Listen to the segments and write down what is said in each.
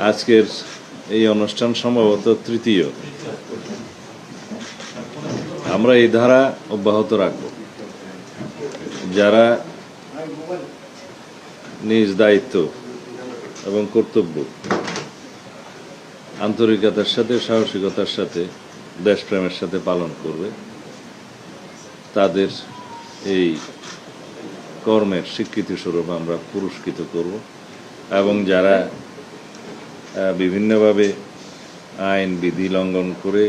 আজকের এই অনুষ্ঠান সম্ভবত তৃতীয়। আমরা এই ধারা অব্যাহত রাখব। যারা নিজ দায়িত্ব এবং কর্তব্য আন্তরিকতার সাথে, সাহসিকতার সাথে, দেশপ্রেমের সাথে পালন করবে, তাদের এই কর্মের স্বীকৃতিস্বরূপ আমরা পুরস্কৃত করব। এবং যারা বিভিন্নভাবে আইন বিধি লঙ্ঘন করে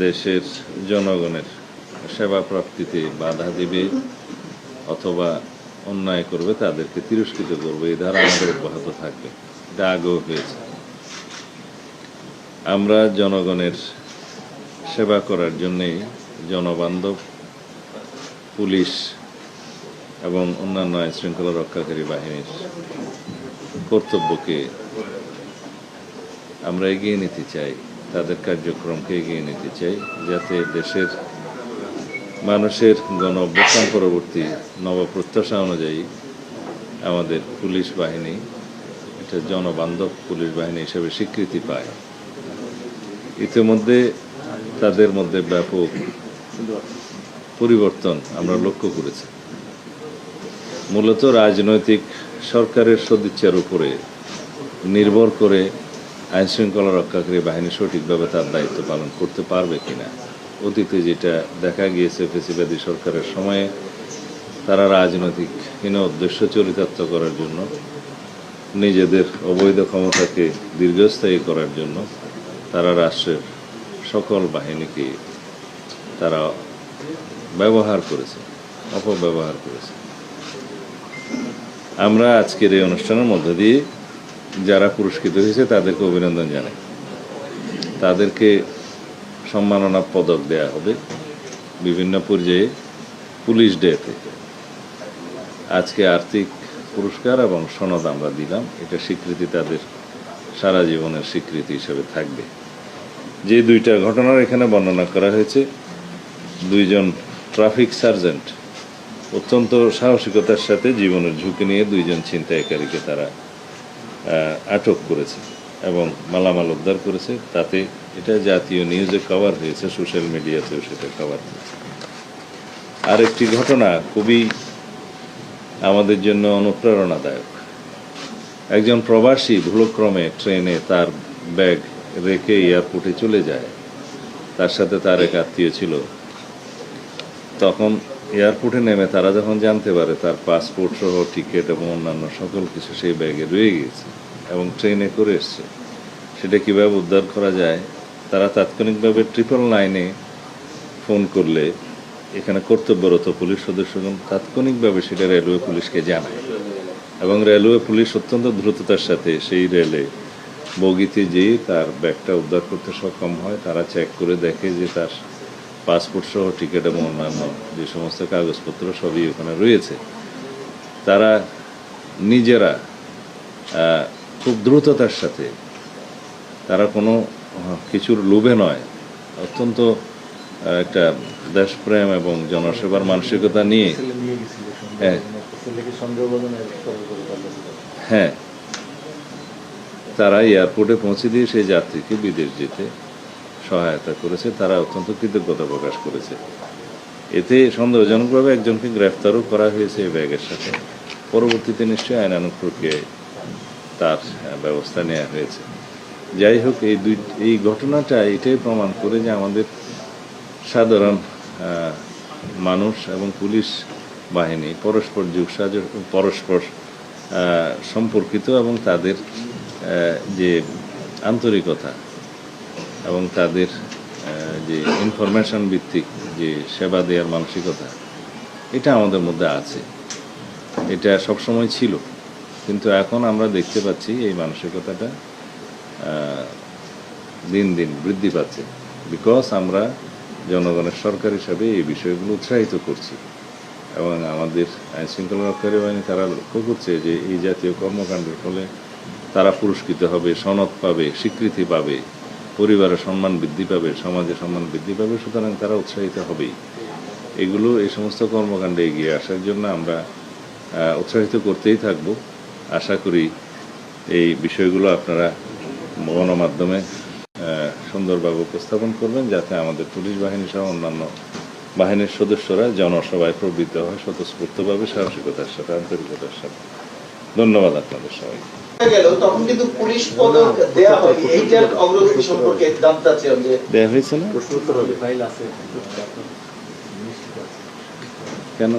দেশের জনগণের সেবা প্রাপ্তিতে বাধা দেবে অথবা অন্যায় করবে, তাদেরকে তিরস্কৃত করবে। এই ধারা আমাদের অব্যাহত থাকবে। এটা আগেও হয়েছে। আমরা জনগণের সেবা করার জন্যেই জনবান্ধব পুলিশ এবং অন্যান্য আইন শৃঙ্খলা রক্ষাকারী বাহিনীর কর্তব্যকে আমরা এগিয়ে নিতে চাই, তাদের কার্যক্রমকে এগিয়ে নিতে চাই, যাতে দেশের মানুষের গণ অভ্যুত্থান পরবর্তী নবপ্রত্যাশা অনুযায়ী আমাদের পুলিশ বাহিনী এটা জনবান্ধব পুলিশ বাহিনী হিসেবে স্বীকৃতি পায়। ইতিমধ্যে তাদের মধ্যে ব্যাপক পরিবর্তন আমরা লক্ষ্য করেছি। মূলত রাজনৈতিক সরকারের সদিচ্ছার উপরে নির্ভর করে আইন শৃঙ্খলা রক্ষাকারী বাহিনী সঠিকভাবে তার দায়িত্ব পালন করতে পারবে কিনা। অতীতে যেটা দেখা গিয়েছে, ফ্যাসিবাদী সরকারের সময়ে তারা রাজনৈতিক হীন উদ্দেশ্য চরিতার্থ করার জন্য, নিজেদের অবৈধ ক্ষমতাকে দীর্ঘস্থায়ী করার জন্য তারা রাষ্ট্রের সকল বাহিনীকে তারা ব্যবহার করেছে, অপব্যবহার করেছে। আমরা আজকের এই অনুষ্ঠানের মধ্য দিয়ে যারা পুরস্কৃত হয়েছে তাদেরকে অভিনন্দন জানাই। তাদেরকে সম্মাননা পদক দেয়া হবে বিভিন্ন পর্যায়ে পুলিশ ডেতে। আজকে আর্থিক পুরস্কার এবং সনদ আমরা দিলাম। এটা স্বীকৃতি, তাদের সারা জীবনের স্বীকৃতি হিসেবে থাকবে। যে দুইটা ঘটনার এখানে বর্ণনা করা হয়েছে, দুইজন ট্রাফিক সার্জেন্ট অত্যন্ত সাহসিকতার সাথে জীবনের ঝুঁকি নিয়ে দুইজন ছিনতাইকারীকে তারা আটক করেছে এবং মালামাল উদ্ধার করেছে। তাতে এটা জাতীয় নিউজে কভার হয়েছে, সোশ্যাল মিডিয়াতেও সেটা কভার হয়েছে। আরেকটি ঘটনা খুবই আমাদের জন্য অনুপ্রেরণাদায়ক। একজন প্রবাসী ভুলক্রমে ট্রেনে তার ব্যাগ রেখে এয়ারপোর্টে চলে যায়। তার সাথে তার এক আত্মীয় ছিল। তখন এয়ারপোর্টে নেমে তারা যখন জানতে পারে তার পাসপোর্ট সহ টিকিট এবং অন্যান্য সকল কিছু সেই ব্যাগে রয়ে গিয়েছে এবং ট্রেনে করে এসছে, সেটা কীভাবে উদ্ধার করা যায়, তারা তাৎক্ষণিকভাবে 999-এ ফোন করলে এখানে কর্তব্যরত পুলিশ সদস্যগণ তাৎক্ষণিকভাবে সেটা রেলওয়ে পুলিশকে জানায় এবং রেলওয়ে পুলিশ অত্যন্ত দ্রুততার সাথে সেই রেলে বগিতে যেয়ে তার ব্যাগটা উদ্ধার করতে সক্ষম হয়। তারা চেক করে দেখে যে তার পাসপোর্ট সহ টিকিট এবং অন্যান্য যে সমস্ত কাগজপত্র সবই ওখানে রয়েছে। তারা নিজেরা খুব দ্রুততার সাথে, তারা কোনো কিছুর লোভে নয়, অত্যন্ত একটা দেশপ্রেম এবং জনসেবার মানসিকতা নিয়ে হ্যাঁ তারা এয়ারপোর্টে পৌঁছে দিয়ে সেই যাত্রীকে বিদেশ যেতে সহায়তা করেছে। তারা অত্যন্ত কৃতজ্ঞতা প্রকাশ করেছে। এতে সন্দেহজনকভাবে একজনকে গ্রেফতারও করা হয়েছে এই ব্যাগের সাথে। পরবর্তীতে নিশ্চয়ই আইনানুগ প্রক্রিয়ায় তার ব্যবস্থা নেওয়া হয়েছে। যাই হোক, এই ঘটনাটা এটাই প্রমাণ করে যে আমাদের সাধারণ মানুষ এবং পুলিশ বাহিনী পরস্পর সম্পর্কিত এবং তাদের যে আন্তরিকতা এবং তাদের যে ইনফরমেশন ভিত্তিক যে সেবা দেওয়ার মানসিকতা, এটা আমাদের মধ্যে আছে। এটা সবসময় ছিল, কিন্তু এখন আমরা দেখতে পাচ্ছি এই মানসিকতাটা দিন দিন বৃদ্ধি পাচ্ছে। বিকজ আমরা জনগণের সরকার হিসাবে এই বিষয়গুলো উৎসাহিত করছি এবং আমাদের আইন শৃঙ্খলা রক্ষাকারী বাহিনী তারা লক্ষ্য করছে যে এই জাতীয় কর্মকাণ্ডের ফলে তারা পুরস্কৃত হবে, সনদ পাবে, স্বীকৃতি পাবে, পরিবারের সম্মান বৃদ্ধি পাবে, সমাজে সম্মান বৃদ্ধি পাবে। সুতরাং তারা উৎসাহিত হবেই। এই সমস্ত কর্মকাণ্ডে এগিয়ে আসার জন্য আমরা উৎসাহিত করতেই থাকব। আশা করি এই বিষয়গুলো আপনারা গণমাধ্যমে সুন্দরভাবে উপস্থাপন করবেন, যাতে আমাদের পুলিশ বাহিনী সহ অন্যান্য বাহিনীর সদস্যরা জনসভায় প্রবৃত্ত হয় স্বতঃস্ফূর্তভাবে, সাহসিকতার সাথে, আন্তরিকতার সাথে। ধন্যবাদ আপনাদের সবাই। তখন কিন্তু পুলিশ পদক দেয়া হয়নি, এইটার অগ্রগতি সম্পর্কে জানতে চাচ্ছিলাম যে দেয়া হয়েছে না কেন?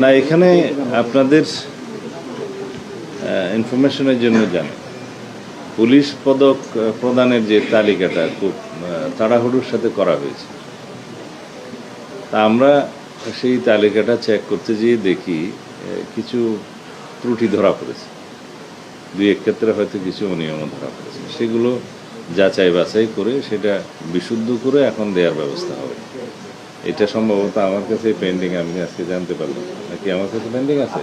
না, এখানে আপনাদের ইনফরমেশনের জন্য জানি, পুলিশ পদক প্রদানের যে তালিকাটা খুব তাড়াহুড়োর সাথে করা হয়েছে। তা আমরা সেই তালিকাটা চেক করতে গিয়ে দেখি কিছু ত্রুটি ধরা পড়েছে, দুই এক ক্ষেত্রে হয়তো কিছু অনিয়ম ধরা পড়েছে। সেগুলো যাচাই বাছাই করে সেটা বিশুদ্ধ করে এখন দেওয়ার ব্যবস্থা হবে। এটা সম্ভবত আমার কাছে পেন্ডিং, আমি আজকে জানতে পারলাম, নাকি আমার কাছে পেন্ডিং আছে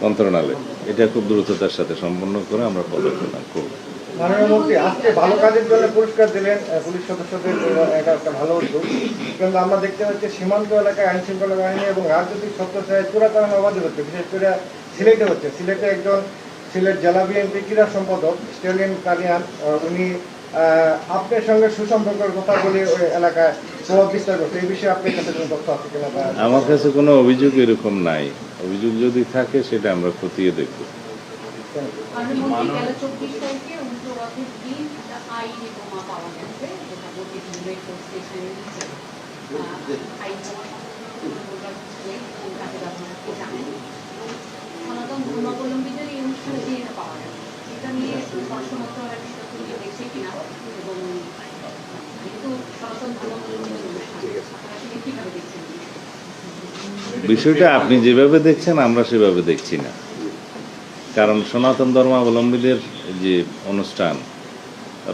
মন্ত্রণালয়। এটা খুব দ্রুততার সাথে সম্পন্ন করে আমরা পদক প্রদান করব। মাননীয় মন্ত্রী, আজকে ভালো কাজের জন্য পুরস্কার দিলেন পুলিশ সদস্যদের, এটা একটা ভালো উদ্যোগ। কিন্তু আমরা দেখতে পাচ্ছি সীমান্ত এলাকায় আইন শৃঙ্খলা বাহিনী এবং রাজনৈতিক ছত্রছায়ায় চোরাচালান অবাধে হচ্ছে, বিশেষ করে সিলেটে হচ্ছে। সিলেটে একজন সিলেট জেলা বিএনপি ক্রীড়া সম্পাদক স্টেলিয়ান কালিয়ান, উনি আপনার সঙ্গে সুসম্পর্কের কথা বলে ওই এলাকায় প্রভাব বিস্তার করছে। এই বিষয়ে আপনার কাছে কোনো তথ্য আছে কিনা? আমার কাছে কোনো অভিযোগ এরকম নাই। অভিযোগ যদি থাকে সেটা আমরা খতিয়ে দেখব। বিষয়টা আপনি যেভাবে দেখছেন আমরা সেভাবে দেখছি না। কারণ সনাতন ধর্মাবলম্বীদের যে অনুষ্ঠান,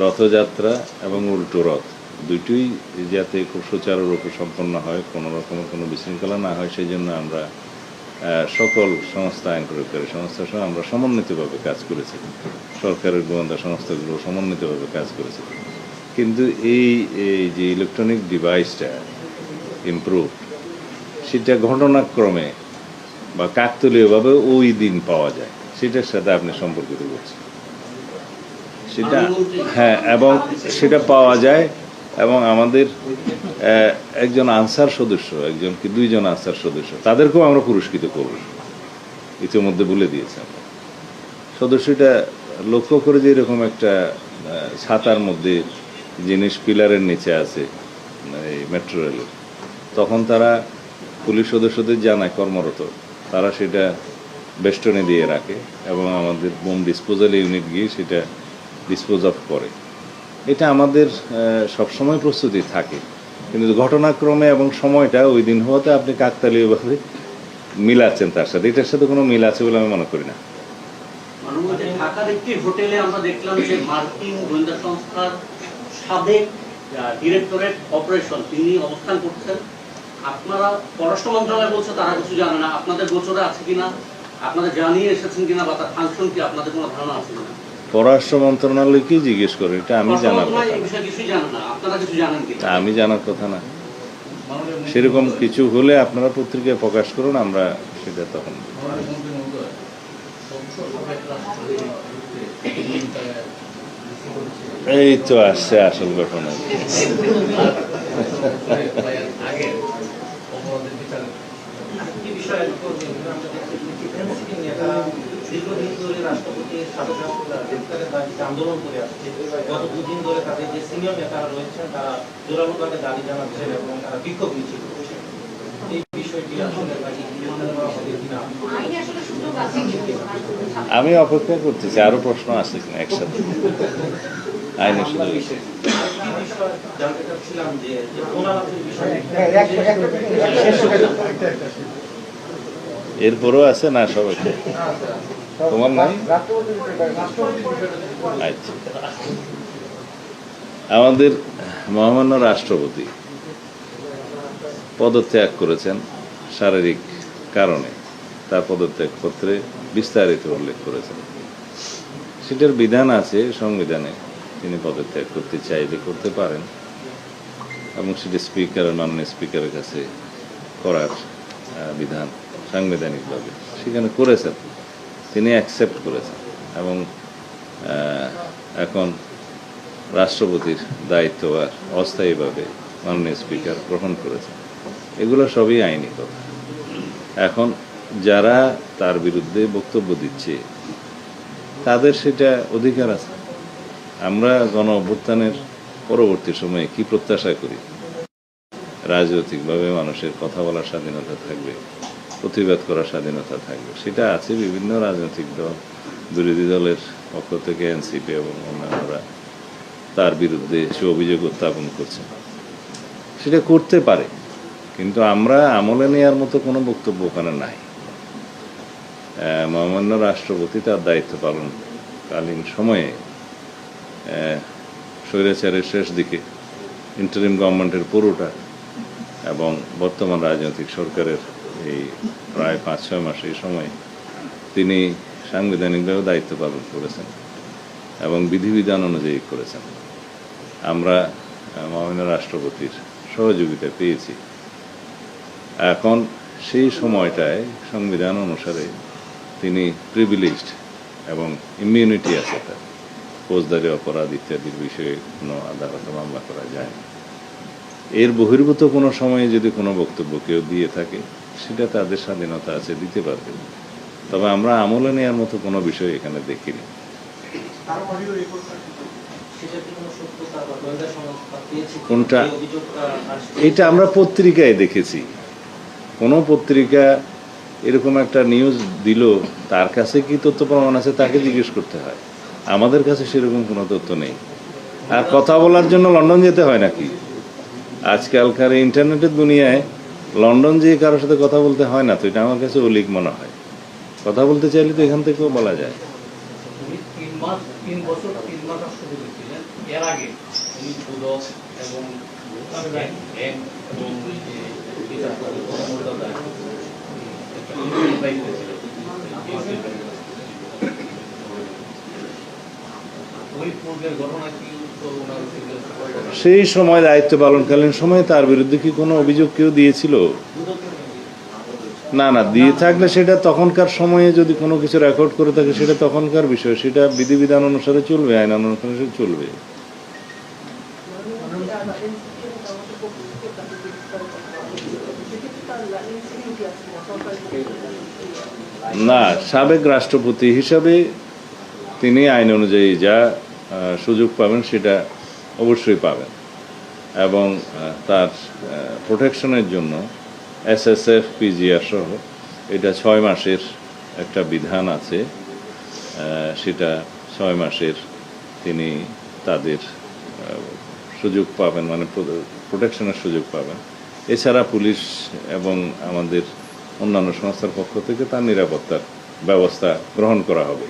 রথযাত্রা এবং উল্টো রথ, দুটোই যাতে খুব সুচারুরূপে সম্পন্ন হয়, কোনো রকমের কোনো বিশৃঙ্খলা না হয়, সেই জন্য আমরা সকল সংস্থা, আইন প্রয়োগকারী সংস্থা সহ আমরা সমন্বিতভাবে কাজ করেছি। সরকারের গোয়েন্দা সংস্থাগুলো সমন্বিতভাবে কাজ করেছে। কিন্তু এই যে ইলেকট্রনিক ডিভাইসটা ইমপ্রুভ, সেটা ঘটনাক্রমে বা কাকতালীয়ভাবে ওই দিন পাওয়া যায়, সেটার সাথে আপনি সম্পর্কিত করছেন সেটা। হ্যাঁ, এবং সেটা পাওয়া যায়, এবং আমাদের একজন আনসার সদস্য, একজন কি দুইজন আনসার সদস্য, তাদেরকেও আমরা পুরস্কৃত করব, ইতিমধ্যে বলে দিয়েছেন। সদস্যটা লক্ষ্য করে যে এরকম একটা ছাতার মধ্যে জিনিস পিলারের নিচে আছে এই মেট্রো রেলের, তখন তারা পুলিশ সদস্যদের জানায় কর্মরত, তারা সেটা বেষ্টনে দিয়ে রাখে এবং আমাদের বোম ডিসপোজাল ইউনিট গিয়ে সেটা ডিসপোজ অফ করে। এটা আমাদের সবসময় প্রস্তুতি থাকে, কিন্তু ঘটনাক্রমে এবং সময়টা ওই দিন হওয়াতে আপনি কাকতালীয়ভাবে মিলাচ্ছেন তার সাথে, এটার সাথে কোনো মিল আছে বলে আমি মনে করি না। ঢাকার একটি হোটেলে আমরা দেখলাম যে মার্কিন গোয়েন্দা সংস্থার সাবেক ডিরেক্টরেট অপারেশন তিনি অবস্থান করছেন। আপনারা পররাষ্ট্র মন্ত্রণালয় বলছে তারা কিছু জানে না, আপনাদের গোচরে আছে কিনা, আপনাদের জানিয়ে এসেছেন কিনা, বা তার ফাংশন কি আপনাদের কোনো ধারণা আছে কিনা? পররাষ্ট্র মন্ত্রণালয়কে জিজ্ঞেস করে, এটা আমি জানার কথা না। আমি জানার কথা না। সেরকম কিছু হলে আপনারা পত্রিকায় প্রকাশ করুন, আমরা সেটা তখন। এই তো আসছে আসল ঘটনা। দীর্ঘদিন ধরে রাষ্ট্রপতির আন্দোলন করে আসছে। গত দুদিন ধরে তাদের যে সিনিয়র নেতারা রয়েছেন তারা জোরালোভাবে দাবি জানাচ্ছেন এবং তারা বিক্ষোভ মিছিল করছেন। এই বিষয়টি আসলে আমি অপেক্ষা করতেছি, আরো প্রশ্ন আছে কিনা একসাথে আইনের সুযোগ। জানতে চাচ্ছিলাম যে এরপরও আছে না সবাই? তোমার নাই? আচ্ছা, আমাদের মহামান্য রাষ্ট্রপতি পদত্যাগ করেছেন শারীরিক কারণে, তার পদত্যাগ পত্রে বিস্তারিত উল্লেখ করেছেন। সেটার বিধান আছে সংবিধানে, তিনি পদত্যাগ করতে চাইলে করতে পারেন, এবং সেটি স্পিকারের, মাননীয় স্পিকারের কাছে করার বিধান সাংবিধানিকভাবে সেখানে করেছেন, তিনি অ্যাকসেপ্ট করেছেন এবং এখন রাষ্ট্রপতির দায়িত্বভার অস্থায়ীভাবে মাননীয় স্পিকার গ্রহণ করেছেন। এগুলো সবই আইনি কথা। এখন যারা তার বিরুদ্ধে বক্তব্য দিচ্ছে তাদের সেটা অধিকার আছে। আমরা গণ অভ্যুত্থানের পরবর্তী সময়ে কি প্রত্যাশা করি? রাজনৈতিকভাবে মানুষের কথা বলার স্বাধীনতা থাকবে, প্রতিবাদ করার স্বাধীনতা থাকবে, সেটা আছে। বিভিন্ন রাজনৈতিক দল, বিরোধী দলের পক্ষ থেকে এনসিপি এবং অন্যান্যরা তার বিরুদ্ধে সে অভিযোগ উত্থাপন করছে, সেটা করতে পারে, কিন্তু আমরা আমলে নেওয়ার মতো কোনো বক্তব্য ওখানে নাই। মহামান্য রাষ্ট্রপতি তার দায়িত্ব পালনকালীন সময়ে স্বৈরাচারের শেষ দিকে ইন্টারিম গভর্নমেন্টের পুরোটা এবং বর্তমান রাজনৈতিক সরকারের এই প্রায় 5-6 মাস এই সময় তিনি সাংবিধানিকভাবে দায়িত্ব পালন করেছেন এবং বিধিবিধান অনুযায়ী করেছেন। আমরা মহামান্য রাষ্ট্রপতির সহযোগিতা পেয়েছি। এখন সেই সময়টায় সংবিধান অনুসারে তিনি প্রিভিলেজড এবং ইমিউনিটি আছে তার, ফৌজদারি অপরাধ ইত্যাদির বিষয়ে কোনো আদালতে মামলা করা যায় না। এর বহির্ভূত কোনো সময়ে যদি কোনো বক্তব্য কেউ দিয়ে থাকে সেটা তাদের স্বাধীনতা আছে, দিতে পারবে। তবে আমরা আমলে নেওয়ার মতো কোনো বিষয় এখানে দেখিনি। কোনটা? এটা আমরা পত্রিকায় দেখেছি। কোনো পত্রিকা এরকম একটা নিউজ দিল, তার কাছে কি তথ্য প্রমাণ আছে তাকে জিজ্ঞেস করতে হয়। আমাদের কাছে সেরকম কোনো তথ্য নেই। আর কথা বলার জন্য লন্ডন যেতে হয় নাকি? আজকালকার ইন্টারনেটের দুনিয়ায় লন্ডন যেয়ে কারোর সাথে কথা বলতে হয় না, তো এটা আমার কাছে অলিক মনে হয়। কথা বলতে চাইলে তো এখান থেকেও বলা যায়। 3 বছর 3 মাস রাষ্ট্রপতি ছিলেন। এর আগে উনি দুদক এবং সেই সময় দায়িত্ব পালনকালীন সময়ে তার বিরুদ্ধে কি কোনো অভিযোগ কেউ দিয়েছিল? না, দিয়ে থাকলে সেটা তখনকার সময়ে যদি কোনো কিছু রেকর্ড করে থাকে সেটা তখনকার বিষয়, সেটা বিধিবিধান অনুসারে চলবে, আইন অনুসারে চলবে। না, সাবেক রাষ্ট্রপতি হিসাবে তিনি আইন অনুযায়ী যা সুযোগ পাবেন সেটা অবশ্যই পাবেন এবং তার প্রোটেকশনের জন্য SSF PGR সহ এটা 6 মাসের একটা বিধান আছে, সেটা 6 মাসের তিনি তাদের সুযোগ পাবেন, মানে প্রোটেকশনের সুযোগ পাবেন। এছাড়া পুলিশ এবং আমাদের অন্যান্য সংস্থার পক্ষ থেকে তার নিরাপত্তার ব্যবস্থা গ্রহণ করা হবে।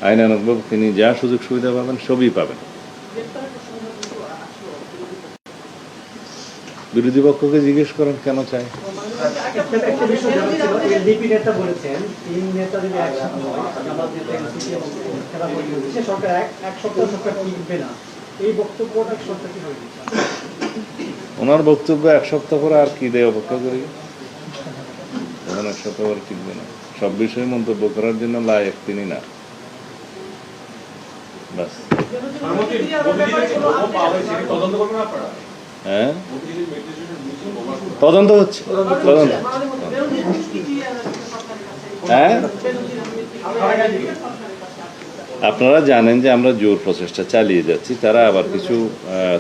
আইনানুগ তিনি যা সুযোগ সুবিধা পাবেন সবই পাবেন। বিরোধী পক্ষকে জিজ্ঞেস করেন কেন চায়। ওনার বক্তব্য 1 সপ্তাহ পরে আর কি দেয় অপেক্ষা করি, এখন 1 সপ্তাহ পরে টিকবে না। সব বিষয়ে মন্তব্য করার জন্য লায়ক তিনি না। বাস। হ্যাঁ, তদন্ত হচ্ছে। হ্যাঁ, আপনারা জানেন যে আমরা জোর প্রচেষ্টা চালিয়ে যাচ্ছি। তারা আবার কিছু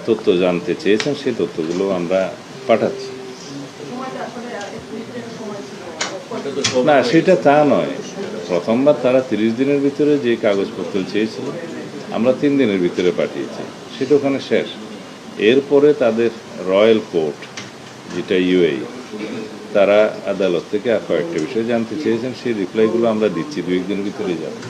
তথ্য জানতে চেয়েছেন, সেই তথ্যগুলো আমরা পাঠাচ্ছি। না, সেটা তা নয়। প্রথমবার তারা 30 দিনের ভিতরে যে কাগজপত্র চেয়েছিল আমরা 3 দিনের ভিতরে পাঠিয়েছি, সেটা ওখানে শেষ। এরপরে তাদের রয়্যাল কোর্ট, যেটা UAE, তারা আদালত থেকে আর কয়েকটা বিষয় জানতে চেয়েছেন, সেই রিপ্লাইগুলো আমরা দিচ্ছি, 2-1 দিনের ভিতরে যাবে।